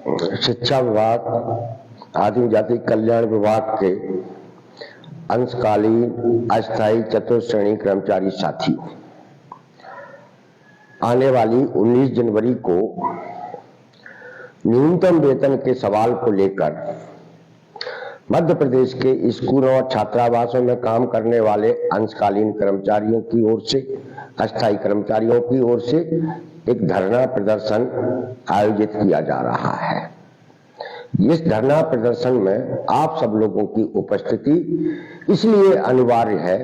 शिक्षा विभाग, आदिम जाति कल्याण विभाग के अंशकालीन अस्थायी चतुर्श्रेणी कर्मचारी साथियों, आने वाली 19 जनवरी को न्यूनतम वेतन के सवाल को लेकर मध्य प्रदेश के स्कूलों और छात्रावासों में काम करने वाले अंशकालीन कर्मचारियों की ओर से, अस्थायी कर्मचारियों की ओर से एक धरना प्रदर्शन आयोजित किया जा रहा है। इस धरना प्रदर्शन में आप सब लोगों की उपस्थिति इसलिए अनिवार्य है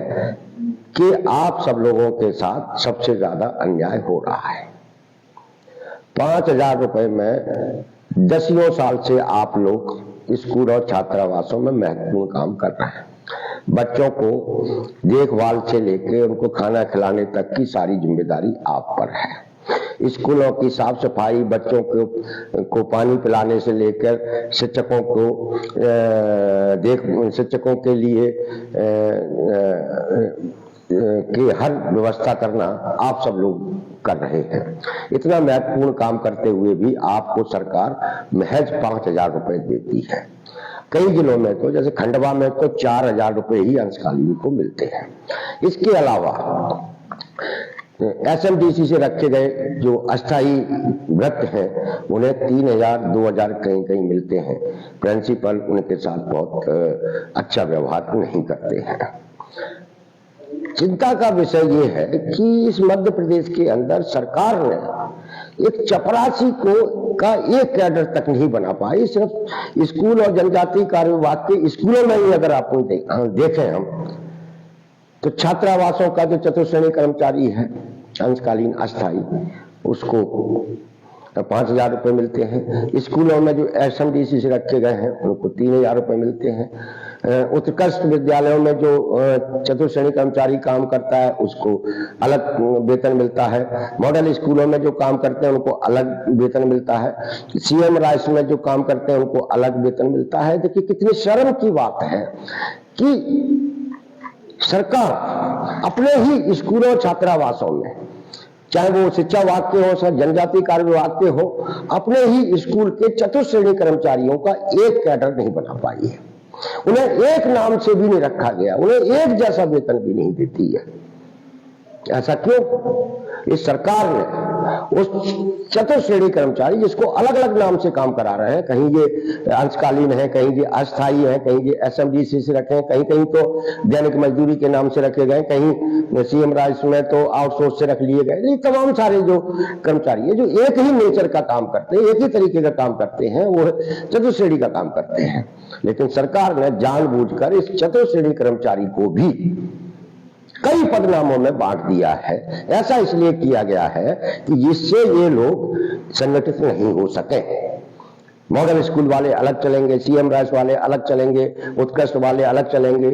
कि आप सब लोगों के साथ सबसे ज्यादा अन्याय हो रहा है। 5,000 रुपए में दसियों साल से आप लोग स्कूल और छात्रावासों में महत्वपूर्ण काम कर रहे हैं। बच्चों को देखभाल से लेकर उनको खाना खिलाने तक की सारी जिम्मेदारी आप पर है। स्कूलों की साफ सफाई, बच्चों को पानी पिलाने से लेकर शिक्षकों के लिए की हर व्यवस्था करना आप सब लोग कर रहे हैं। इतना महत्वपूर्ण काम करते हुए भी आपको सरकार महज 5,000 रुपए देती है। कई जिलों में तो, जैसे खंडवा में तो 4,000 रुपए ही अंशकालीन को मिलते हैं। इसके अलावा SMDC से रखे गए जो अस्थायी व्रत हैं उन्हें 3,000, 2,000 कहीं कहीं मिलते हैं। प्रिंसिपल उनके साथ बहुत अच्छा व्यवहार नहीं करते हैं। चिंता का विषय ये है कि इस मध्य प्रदेश के अंदर सरकार ने एक चपरासी का एक कैडर तक नहीं बना पाई। सिर्फ स्कूल और जनजातीय कार्य विभाग के स्कूलों में ही अगर आप देखें हम तो छात्रावासों का जो चतुर्श्रेणी कर्मचारी है अंशकालीन अस्थायी, उसको 5,000 रुपए मिलते हैं। स्कूलों में जो SMDC से रखे गए हैं उनको 3,000 रुपए मिलते हैं। उत्कृष्ट विद्यालयों में जो चतुर्श्रेणी कर्मचारी काम करता है उसको अलग वेतन मिलता है। मॉडल स्कूलों में जो काम करते हैं उनको अलग वेतन मिलता है। CM राइस में जो काम करते हैं उनको अलग वेतन मिलता है। देखिए कितनी शर्म की बात है कि सरकार अपने ही स्कूलों और छात्रावासों में, चाहे वो शिक्षा विभाग के हो, चाहे जनजातीय कार्य विभाग के हो, अपने ही स्कूल के चतुर्श्रेणी कर्मचारियों का एक कैडर नहीं बना पाई है। उन्हें एक नाम से भी नहीं रखा गया, उन्हें एक जैसा वेतन भी नहीं देती है। ऐसा क्यों? इस सरकार ने उस चतुर्श्रेणी कर्मचारी जिसको अलग अलग नाम से काम करा रहे हैं, कहीं ये अंशकालीन है, कहीं ये अस्थायी है, कहीं ये SMDC से रखे हैं, कहीं कहीं तो दैनिक मजदूरी के नाम से रखे गए, कहीं CM राइस में तो आउटसोर्स से रख लिए गए। ये तमाम सारे जो कर्मचारी है जो एक ही नेचर का काम करते हैं, एक ही तरीके का काम करते हैं, वो चतुर्श्रेणी का काम करते हैं। लेकिन सरकार ने जानबूझकर इस चतुर्श्रेणी कर्मचारी को भी कई पदनामों में बांट दिया है। ऐसा इसलिए किया गया है कि जिससे ये लोग संगठित नहीं हो सके। मॉडल स्कूल वाले अलग चलेंगे, CM राइस वाले अलग चलेंगे, उत्कृष्ट वाले अलग चलेंगे,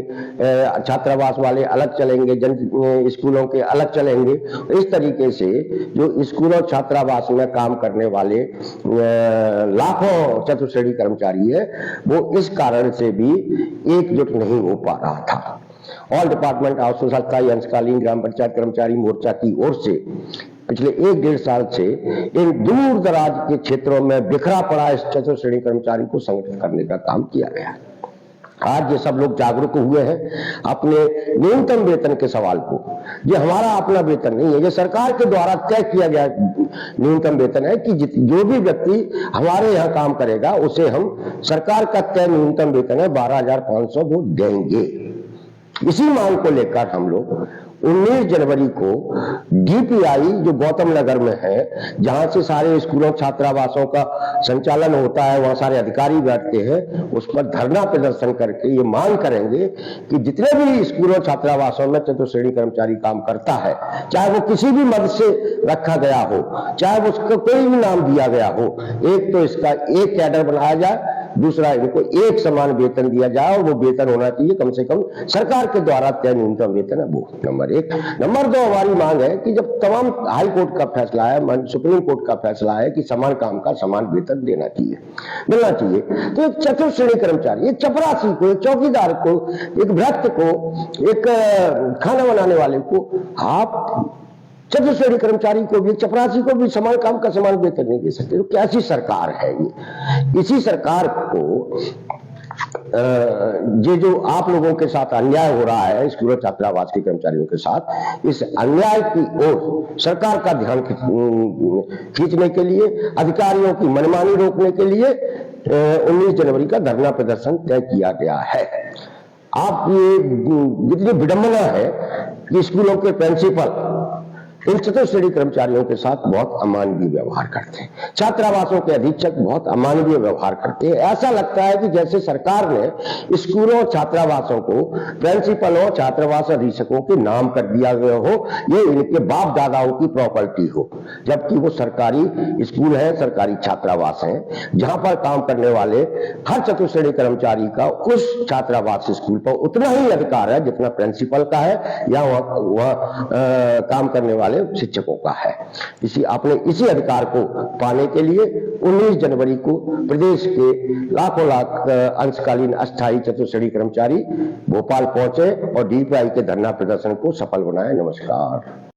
छात्रावास वाले अलग चलेंगे, जन स्कूलों के अलग चलेंगे। इस तरीके से जो स्कूल और छात्रावास में काम करने वाले लाखों चतुर्श्रेणी कर्मचारी है वो इस कारण से भी एकजुट नहीं हो पा रहा था। ऑल डिपार्टमेंट आउटसोर्स अस्थायी अंशकालीन ग्राम पंचायत कर्मचारी मोर्चा की ओर से पिछले 1-1.5 साल से इन दूर दराज के क्षेत्रों में बिखरा पड़ा इस चतुर्श्रेणी कर्मचारी को संगठित करने का काम किया गया। आज ये सब लोग जागरूक हुए हैं अपने न्यूनतम वेतन के सवाल को। ये हमारा अपना वेतन नहीं है, ये सरकार के द्वारा तय किया गया न्यूनतम वेतन है कि जो भी व्यक्ति हमारे यहाँ काम करेगा उसे हम, सरकार का तय न्यूनतम वेतन है 12,500 वो देंगे। इसी मांग को लेकर हम लोग 19 जनवरी को DPI जो गौतम नगर में है, जहां से सारे स्कूलों छात्रावासों का संचालन होता है, वहां सारे अधिकारी बैठते हैं, उस पर धरना प्रदर्शन करके ये मांग करेंगे कि जितने भी स्कूलों छात्रावासों में चतुर्श्रेणी कर्मचारी काम करता है, चाहे वो किसी भी मद से रखा गया हो, चाहे उसको कोई भी नाम दिया गया हो, एक तो इसका एक कैडर बनाया जाए, दूसरा इनको एक समान वेतन दिया जाए और वो वेतन होना चाहिए कम से कम सरकार के द्वारा तय न्यूनतम वेतन है वो। नंबर 1। नंबर 2, हमारी मांग है कि जब तमाम हाई कोर्ट का फैसला है, सुप्रीम कोर्ट का फैसला है कि समान काम का समान वेतन देना चाहिए, मिलना चाहिए, तो एक चतुर्श्रेणी कर्मचारी, एक चपरासी को, एक चौकीदार को, एक भ्रष्ट को, एक खाना बनाने वाले को आप चतुश्रेणी कर्मचारी को भी, चपरासी को भी समान काम का समान वेतन नहीं दे सकते। तो कैसी सरकार है ये? इसी सरकार को ये जो आप लोगों के साथ अन्याय हो रहा है स्कूल और छात्रावास के कर्मचारियों के साथ, इस अन्याय की ओर सरकार का ध्यान खींचने के लिए, अधिकारियों की मनमानी रोकने के लिए 19 जनवरी का धरना प्रदर्शन तय किया गया है। आप ये जितनी विडंबना है कि स्कूलों के प्रिंसिपल इन चतुश्रेणी कर्मचारियों के साथ बहुत अमानवीय व्यवहार करते हैं, छात्रावासों के अधीक्षक बहुत अमानवीय व्यवहार करते हैं। ऐसा लगता है कि जैसे सरकार ने स्कूलों छात्रावासों को प्रिंसिपलों छात्रावास अधीक्षकों के नाम कर दिया गया हो, ये इनके बाप दादाओं की प्रॉपर्टी हो, जबकि वो सरकारी स्कूल है, सरकारी छात्रावास है, जहां पर काम करने वाले हर चतुश्रेणी कर्मचारी का उस छात्रावास स्कूल पर उतना ही अधिकार है जितना प्रिंसिपल का है या वह काम करने वाले शिक्षकों का है। इसी अधिकार को पाने के लिए 19 जनवरी को प्रदेश के लाखों लाख अंशकालीन अस्थायी चतुश्रेणी कर्मचारी भोपाल पहुंचे और डीपीआई के धरना प्रदर्शन को सफल बनाए। नमस्कार।